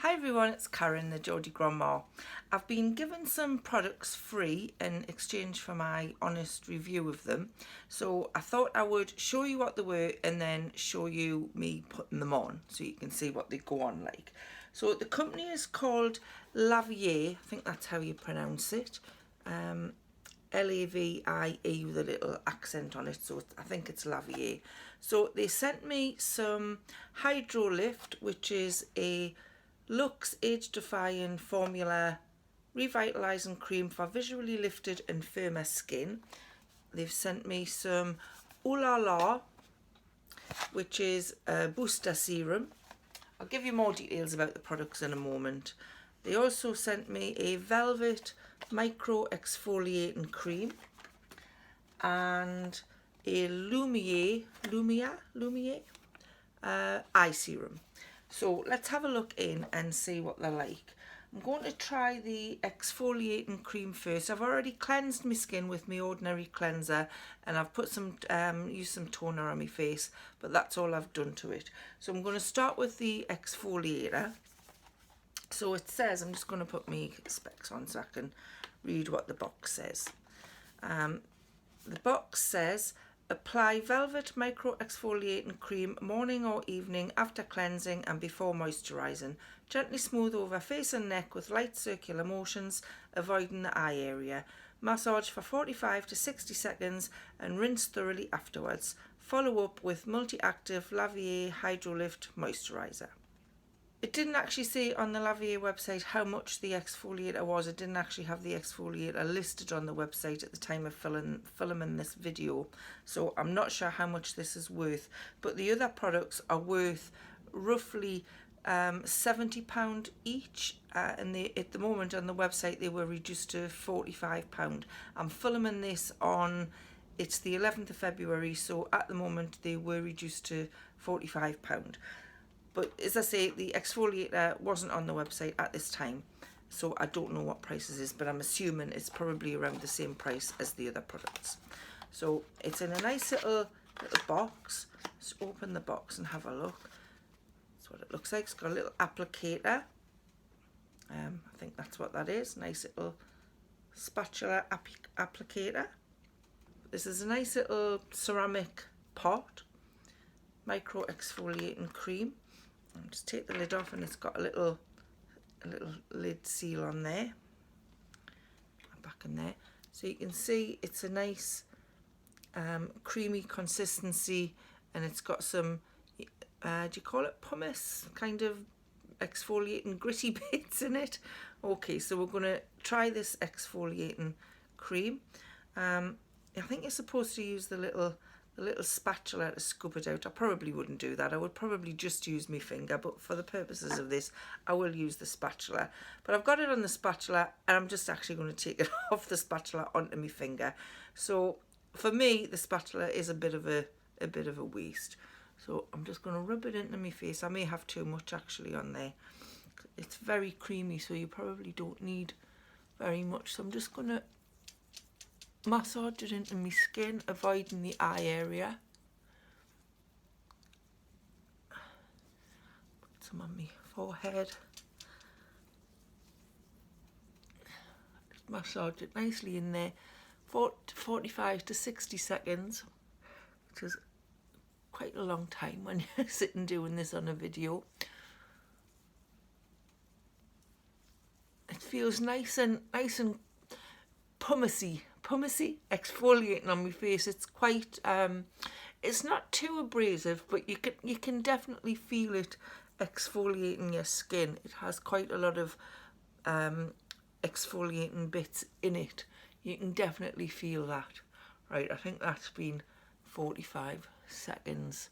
Hi everyone, it's Karen, the Geordie Grandma. I've been given some products free in exchange for my honest review of them. So I thought I would show you what they were and then show you me putting them on so you can see what they go on like. So the company is called Lavie, I think that's how you pronounce it. Lavie with a little accent on it, so I think it's Lavie. So they sent me some Hydro Lift, which is a Luxe Age Defying Formula Revitalising Cream for visually lifted and firmer skin. They've sent me some Ooh La La, which is a booster serum. I'll give you more details about the products in a moment. They also sent me a Velvet Micro Exfoliating Cream and a Lumiere eye serum. So let's have a look in and see what they're like. I'm going to try the exfoliating cream first. I've already cleansed my skin with my ordinary cleanser and I've put used some toner on my face, but that's all I've done to it. So I'm going to start with the exfoliator. So it says, I'm just going to put my specs on so I can read what the box says. The box says, apply Velvet Micro Exfoliating Cream morning or evening after cleansing and before moisturising. Gently smooth over face and neck with light circular motions, avoiding the eye area. Massage for 45 to 60 seconds and rinse thoroughly afterwards. Follow up with multi-active Lavie Hydro Lift Moisturizer. It didn't actually say on the Lavie website how much the exfoliator was. It didn't actually have the exfoliator listed on the website at the time of filming this video. So I'm not sure how much this is worth. But the other products are worth roughly £70 each. And at the moment on the website they were reduced to £45. I'm filming this on, it's the 11th of February. So at the moment they were reduced to £45. But as I say, the exfoliator wasn't on the website at this time, so I don't know what prices is, but I'm assuming it's probably around the same price as the other products. So it's in a nice little box. Let's open the box and have a look. That's what it looks like. It's got a little applicator. I think that's what that is. Nice little spatula applicator. This is a nice little ceramic pot. Micro exfoliating cream. I'll just take the lid off and it's got a little lid seal on there, back in there, so you can see it's a nice creamy consistency, and it's got some do you call it pumice, kind of exfoliating gritty bits in it. Okay, so we're going to try this exfoliating cream. I think you're supposed to use the little spatula to scoop it out. I probably wouldn't do that. I would probably just use my finger, but for the purposes of this I will use the spatula. But I've got it on the spatula and I'm just actually going to take it off the spatula onto my finger. So for me the spatula is a bit of a waste. So I'm just going to rub it into my face. I may have too much actually on there. It's very creamy, so you probably don't need very much. So I'm just going to massage it into my skin, avoiding the eye area. Put some on my forehead. Just massage it nicely in there. 45 to 60 seconds, which is quite a long time when you're sitting doing this on a video. It feels nice and pumicy exfoliating on my face. It's quite it's not too abrasive, but you can definitely feel it exfoliating your skin. It has quite a lot of exfoliating bits in it. You can definitely feel that. Right, I think that's been 45 seconds.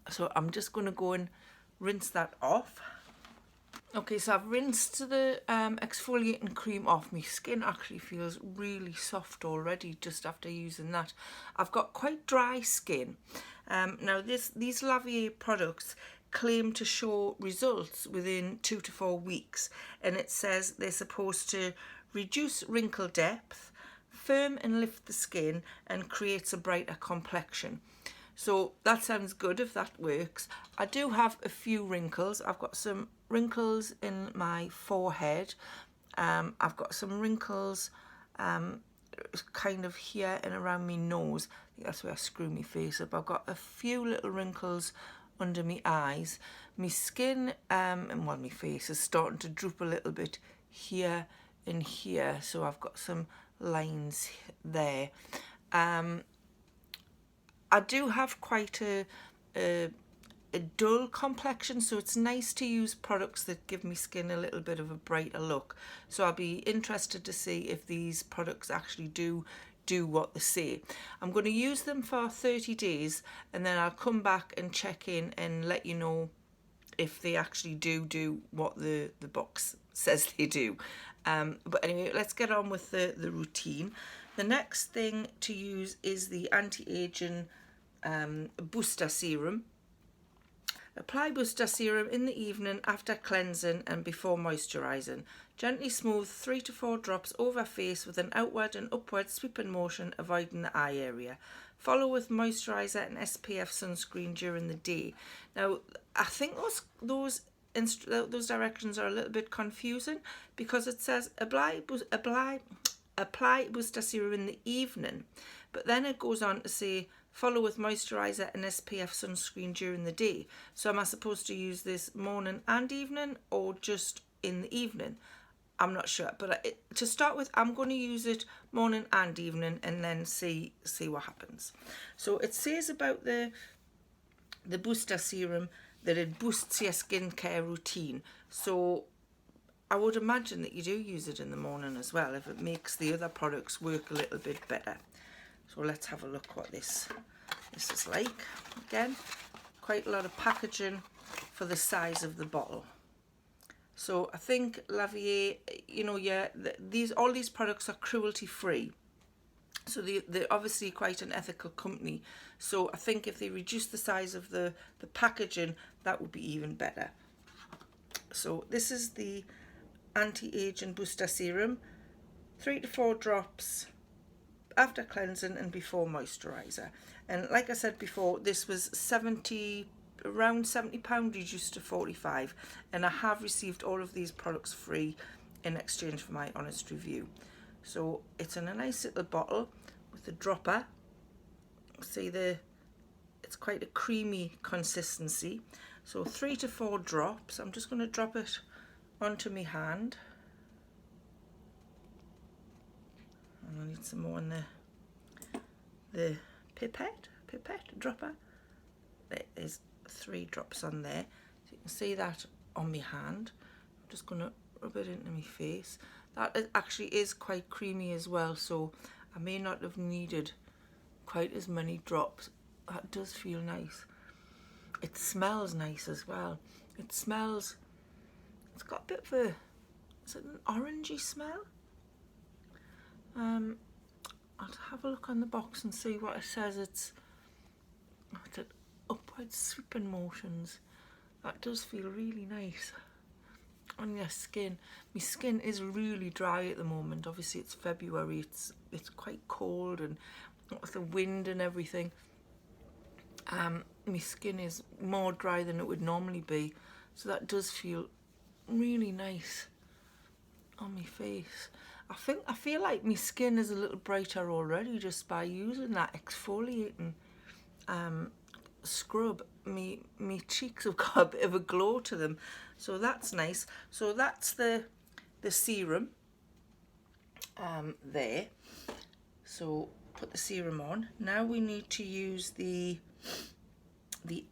So I'm just going to go and rinse that off. Okay, so I've rinsed the exfoliating cream off. My skin actually feels really soft already just after using that. I've got quite dry skin. Now these Lavie products claim to show results within 2 to 4 weeks, and it says they're supposed to reduce wrinkle depth, firm and lift the skin, and creates a brighter complexion. So that sounds good if that works. I do have a few wrinkles. I've got some wrinkles in my forehead. I've got some wrinkles kind of here and around my nose. I think that's where I screw my face up. I've got a few little wrinkles under my eyes. My skin and well, my face is starting to droop a little bit here and here. So I've got some lines there. I do have quite a dull complexion, so it's nice to use products that give me skin a little bit of a brighter look. So I'll be interested to see if these products actually do what they say. I'm going to use them for 30 days and then I'll come back and check in and let you know if they actually do what the box says they do. But anyway, let's get on with the routine. The next thing to use is the anti-aging booster serum. Apply booster serum in the evening after cleansing and before moisturising. Gently smooth 3 to 4 drops over face with an outward and upward sweeping motion, avoiding the eye area. Follow with moisturiser and SPF sunscreen during the day. Now, I think those directions are a little bit confusing because it says apply booster serum in the evening, but then it goes on to say follow with moisturiser and SPF sunscreen during the day. So am I supposed to use this morning and evening or just in the evening? I'm not sure, but to start with, I'm going to use it morning and evening and then see what happens. So it says about the booster serum that it boosts your skincare routine. So I would imagine that you do use it in the morning as well if it makes the other products work a little bit better. So let's have a look what this is like. Again, quite a lot of packaging for the size of the bottle. So I think Lavie, you know, yeah, all these products are cruelty free. So they're obviously quite an ethical company. So I think if they reduce the size of the packaging, that would be even better. So this is the anti-aging booster serum, 3 to 4 drops after cleansing and before moisturiser. And like I said before, this was around £70 reduced to 45, and I have received all of these products free in exchange for my honest review. So it's in a nice little bottle with a dropper. See, it's quite a creamy consistency. So 3 to 4 drops. I'm just going to drop it onto my hand. And I need some more in the pipette dropper. There is 3 drops on there. So you can see that on my hand. I'm just going to rub it into my face. That actually is quite creamy as well, so I may not have needed quite as many drops. That does feel nice. It smells nice as well. It's got a bit of is it an orangey smell? I'll have a look on the box and see what it says. It's upward sweeping motions. That does feel really nice on your skin. My skin is really dry at the moment. Obviously it's February, it's quite cold, and with the wind and everything, my skin is more dry than it would normally be, so that does feel really nice on my face. I feel like my skin is a little brighter already just by using that exfoliating scrub. My cheeks have got a bit of a glow to them, so that's nice. So that's the serum there. So put the serum on. Now we need to use the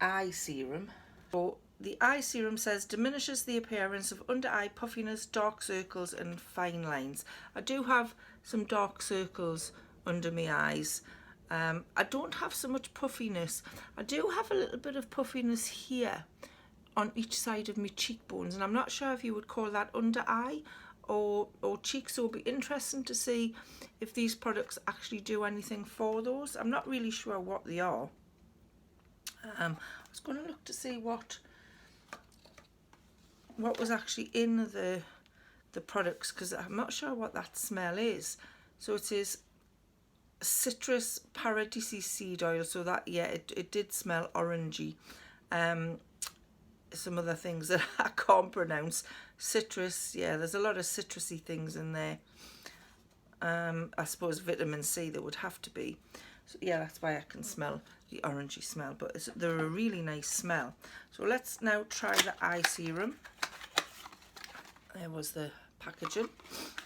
eye serum. So the eye serum says diminishes the appearance of under eye puffiness, dark circles and fine lines. I do have some dark circles under my eyes. I don't have so much puffiness. I do have a little bit of puffiness here on each side of my cheekbones, and I'm not sure if you would call that under eye or cheeks. So it'll be interesting to see if these products actually do anything for those. I'm not really sure what they are. I was going to look to see what was actually in the products, because I'm not sure what that smell is. So it is citrus paradisi seed oil. So that, yeah, it did smell orangey. Some other things that I can't pronounce. Citrus, yeah, there's a lot of citrusy things in there. I suppose vitamin C there would have to be. So yeah, that's why I can smell the orangey smell, but they're a really nice smell. So let's now try the eye serum. There was the packaging.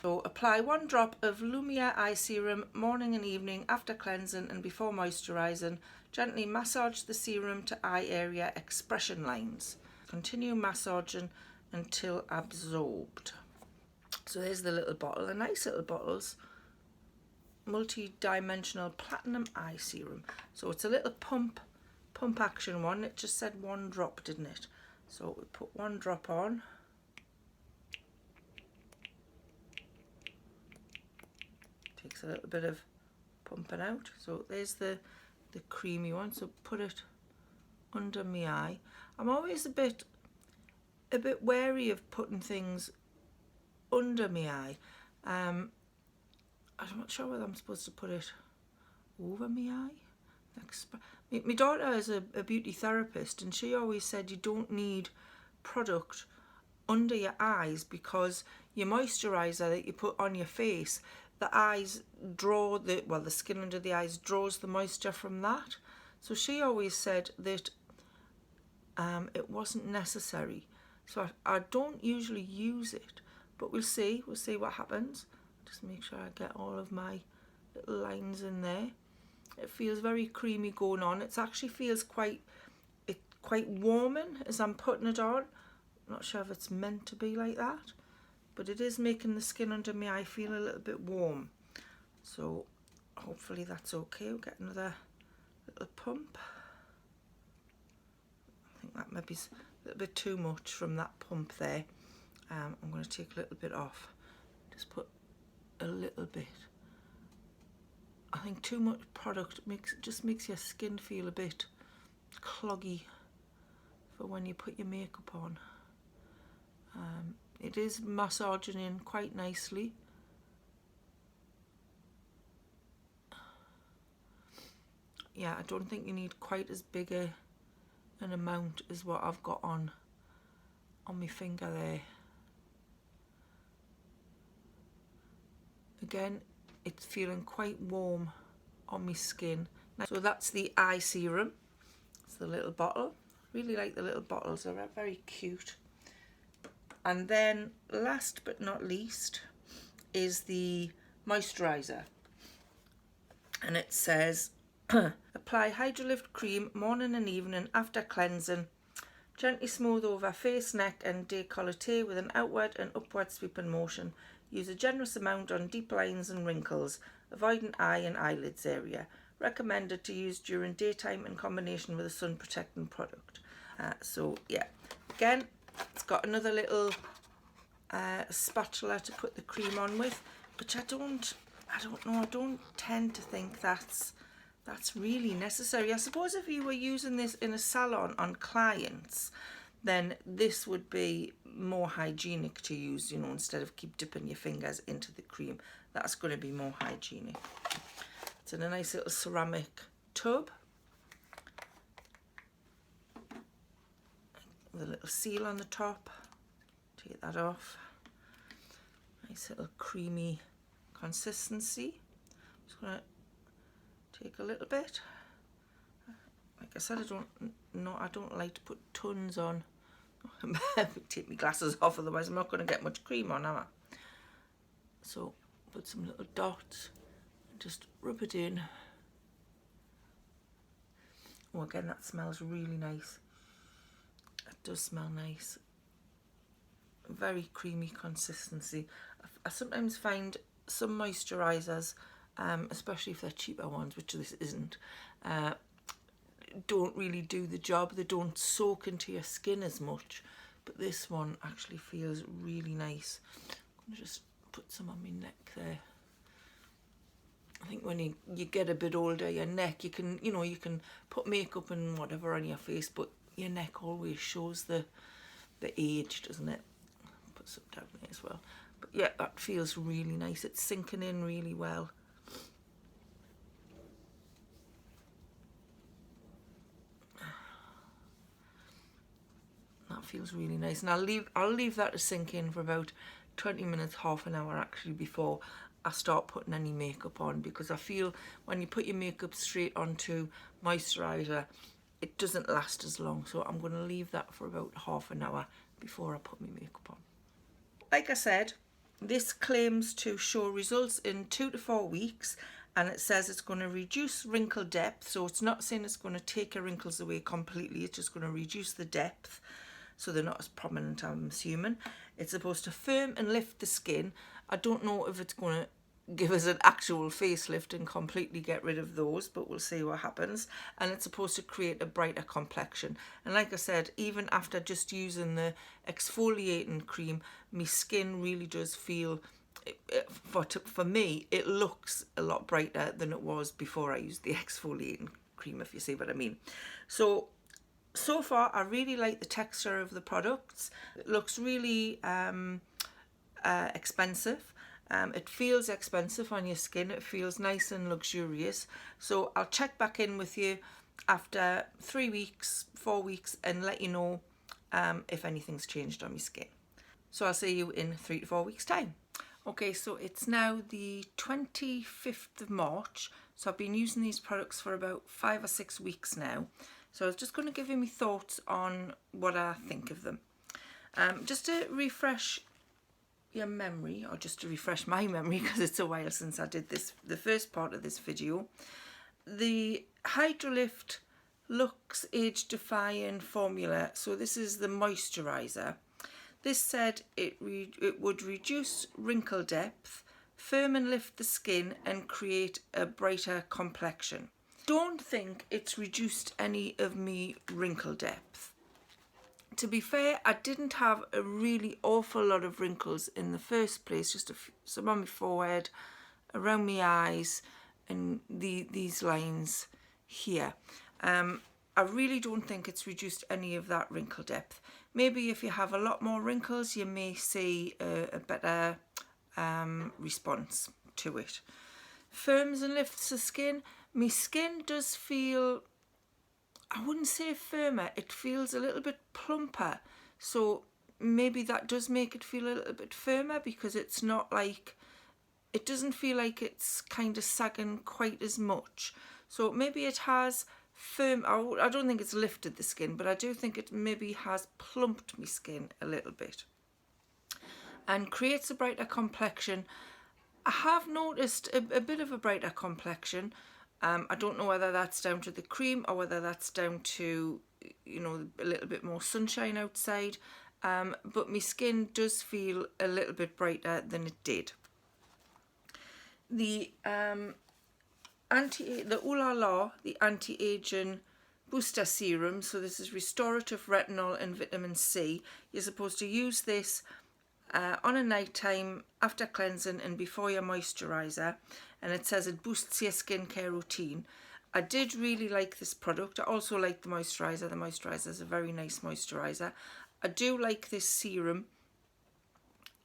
So apply 1 drop of Lumia eye serum morning and evening after cleansing and before moisturising. Gently massage the serum to eye area expression lines. Continue massaging until absorbed. So there's the little bottle, a nice little bottles. Multi-dimensional platinum eye serum. So it's a little pump action one. It just said 1 drop, didn't it? So we put 1 drop on. Takes a little bit of pumping out. So there's the creamy one. So put it under my eye. I'm always a bit wary of putting things under my eye. I'm not sure whether I'm supposed to put it over my eye. My daughter is a beauty therapist, and she always said you don't need product under your eyes because your moisturizer that you put on your face, the eyes draw the skin under the eyes draws the moisture from that. So she always said that it wasn't necessary. So I don't usually use it, but we'll see what happens. Just make sure I get all of my little lines in there. It feels very creamy going on. It actually feels quite warming as I'm putting it on. I'm not sure if it's meant to be like that, but it is making the skin under my eye feel a little bit warm. So hopefully that's okay. We'll get another little pump. I think that maybe is a little bit too much from that pump there. I'm going to take a little bit off. Just put a little bit. I think too much product just makes your skin feel a bit cloggy for when you put your makeup on. It is massaging in quite nicely. Yeah, I don't think you need quite as big an amount as what I've got on my finger there. Again, it's feeling quite warm on my skin. So that's the eye serum. It's the little bottle. Really like the little bottles, they're very cute. And then last but not least is the moisturizer. And it says, apply Hydrolift cream morning and evening after cleansing. Gently smooth over face, neck and décolleté with an outward and upward sweeping motion. Use a generous amount on deep lines and wrinkles, avoiding eye and eyelids area. Recommended to use during daytime in combination with a sun protecting product. So yeah, again, it's got another little spatula to put the cream on with, which I don't know. I don't tend to think that's really necessary. I suppose if you were using this in a salon on clients, then this would be more hygienic to use, you know, instead of keep dipping your fingers into the cream. That's going to be more hygienic. It's in a nice little ceramic tub with a little seal on the top. Take that off. Nice little creamy consistency. Just going to take a little bit. Like I said, I don't like to put tons on. Take my glasses off, otherwise I'm not going to get much cream on, am I? So put some little dots and just rub it in. Oh, again, that smells really nice. It does smell nice. Very creamy consistency. I sometimes find some moisturisers, especially if they're cheaper ones, which this isn't, don't really do the job. They don't soak into your skin as much, but this one actually feels really nice. I'm gonna just put some on my neck there. I think when you get a bit older, your neck, you can put makeup and whatever on your face, but your neck always shows the age, doesn't it? Put some down there as well. But yeah, that feels really nice. It's sinking in really well. feels really nice. And I'll leave that to sink in for about 20 minutes, half an hour actually, before I start putting any makeup on, because I feel when you put your makeup straight onto moisturizer, it doesn't last as long. So I'm going to leave that for about half an hour before I put my makeup on. Like I said, this claims to show results in 2 to 4 weeks, and it says it's going to reduce wrinkle depth. So it's not saying it's going to take your wrinkles away completely, it's just going to reduce the depth so they're not as prominent, I'm assuming. It's supposed to firm and lift the skin. I don't know if it's going to give us an actual facelift and completely get rid of those, but we'll see what happens. And it's supposed to create a brighter complexion. And like I said, even after just using the exfoliating cream, my skin really does feel, for me, it looks a lot brighter than it was before I used the exfoliating cream, if you see what I mean. So far, I really like the texture of the products. It looks really expensive. It feels expensive on your skin. It feels nice and luxurious. So I'll check back in with you after 3 weeks, 4 weeks, and let you know if anything's changed on my skin. So I'll see you in 3 to 4 weeks time. Okay, so it's now the 25th of March. So I've been using these products for about 5 or 6 weeks now. So I was just going to give you my thoughts on what I think of them. Just to refresh your memory, or just to refresh my memory, because it's a while since I did this, the first part of this video. The Hydrolift Luxe Age Defying Formula, so this is the moisturizer. This said it would reduce wrinkle depth, firm and lift the skin, and create a brighter complexion. Don't think it's reduced any of me wrinkle depth. To be fair, I didn't have a really awful lot of wrinkles in the first place, just some on my forehead, around my eyes, and these lines here. I really don't think it's reduced any of that wrinkle depth. Maybe if you have a lot more wrinkles, you may see a better response to it. Firms and lifts the skin. My skin does feel, I wouldn't say firmer, it feels a little bit plumper. So maybe that does make it feel a little bit firmer, because it's not like, it doesn't feel like it's kind of sagging quite as much. So maybe it has firm, I don't think it's lifted the skin, but I do think it maybe has plumped my skin a little bit and creates a brighter complexion. I have noticed a bit of a brighter complexion. I don't know whether that's down to the cream or whether that's down to, you know, a little bit more sunshine outside. But my skin does feel a little bit brighter than it did. The Ooh La La, the anti-aging booster serum. So this is restorative retinol and vitamin C. You're supposed to use this on a night time after cleansing and before your moisturizer, and it says it boosts your skincare routine. I did really like this product. I also like the moisturizer. The moisturizer is a very nice moisturizer. I do like this serum.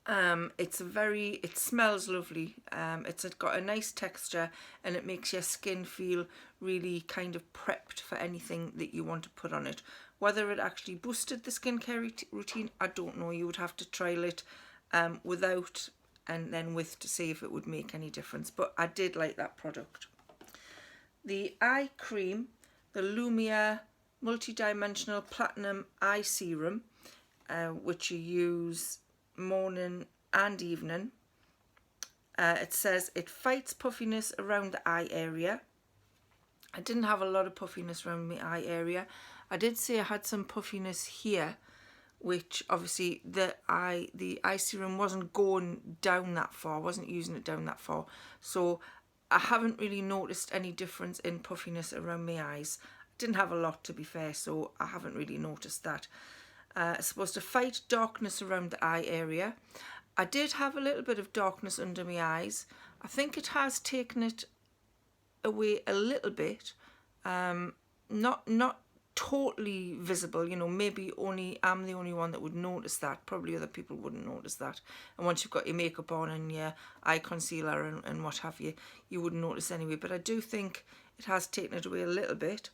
It smells lovely. It's got a nice texture, and it makes your skin feel really kind of prepped for anything that you want to put on it. Whether it actually boosted the skincare routine, I don't know. You would have to trial it without and then with to see if it would make any difference. But I did like that product. The eye cream, the Lumia Multidimensional Platinum Eye Serum, which you use morning and evening. It says it fights puffiness around the eye area. I didn't have a lot of puffiness around my eye area. I did say I had some puffiness here, which obviously the eye serum wasn't going down that far. I wasn't using it down that far. So I haven't really noticed any difference in puffiness around my eyes. I didn't have a lot, to be fair, so I haven't really noticed that. It's supposed to fight darkness around the eye area. I did have a little bit of darkness under my eyes. I think it has taken it away a little bit. Not totally visible, you know, maybe I'm the only one that would notice that. Probably other people wouldn't notice that. And once you've got your makeup on and your eye concealer and what have you, you wouldn't notice anyway. But I do think it has taken it away a little bit.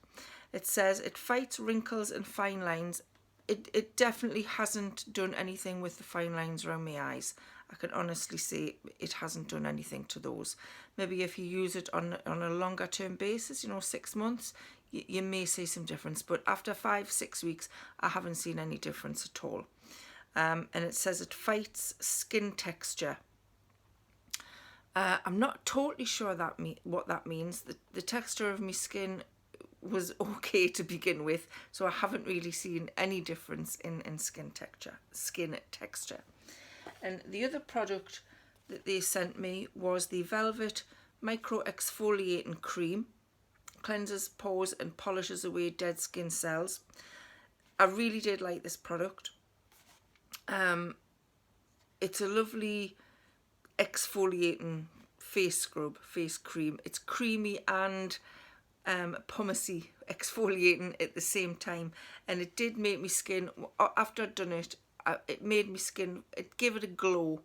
It says it fights wrinkles and fine lines it definitely hasn't done anything with the fine lines around my eyes. I can honestly say it hasn't done anything to those. Maybe if you use it on a longer term basis, 6 months, you may see some difference. But after 5-6 weeks, I haven't seen any difference at all. And it says it fights skin texture. I'm not totally sure what that means. The texture of my skin was okay to begin with, so I haven't really seen any difference in skin texture. And the other product that they sent me was the Velvet Micro Exfoliating Cream. Cleanses pores and polishes away dead skin cells. I really did like this product. It's a lovely exfoliating face cream. It's creamy and pumicey, exfoliating at the same time, and it did make my skin, after I'd done it, it made my skin, it gave it a glow,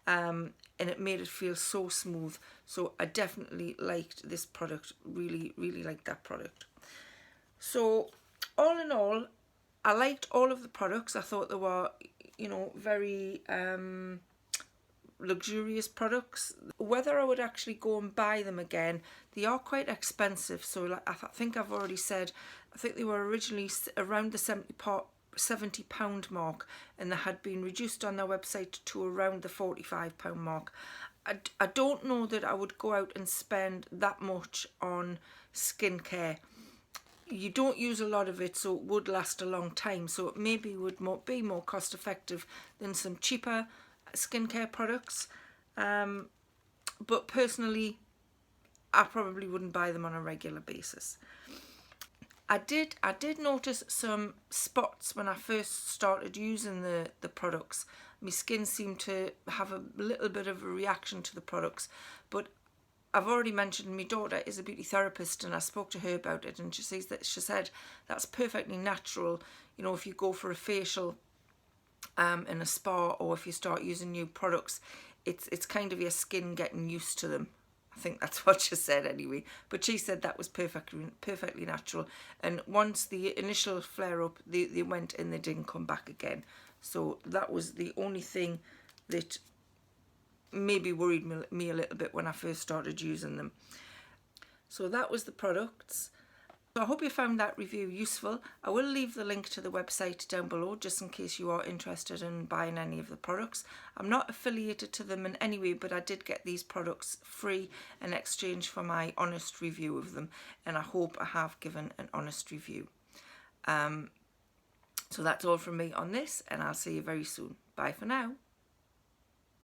and it made it feel so smooth. So I definitely liked this product, really liked that product. So all in all, I liked all of the products. I thought they were, very luxurious products. Whether I would actually go and buy them again, they are quite expensive. So I think I've already said, I think they were originally around the £70 mark, and they had been reduced on their website to around the £45 mark. I don't know that I would go out and spend that much on skincare. You don't use a lot of it, so it would last a long time. So it maybe would be more cost effective than some cheaper skincare products. But personally, I probably wouldn't buy them on a regular basis. I did notice some spots when I first started using the products. My skin seemed to have a little bit of a reaction to the products, but I've already mentioned my daughter is a beauty therapist, and I spoke to her about it, and she said that's perfectly natural. If you go for a facial in a spa, or if you start using new products, it's kind of your skin getting used to them. I think that's what she said anyway. But she said that was perfectly natural. And once the initial flare up, they went and they didn't come back again. So that was the only thing that maybe worried me a little bit when I first started using them. So that was the products. So I hope you found that review useful. I will leave the link to the website down below just in case you are interested in buying any of the products. I'm not affiliated to them in any way, but I did get these products free in exchange for my honest review of them, and I hope I have given an honest review. So that's all from me on this, and I'll see you very soon. Bye for now.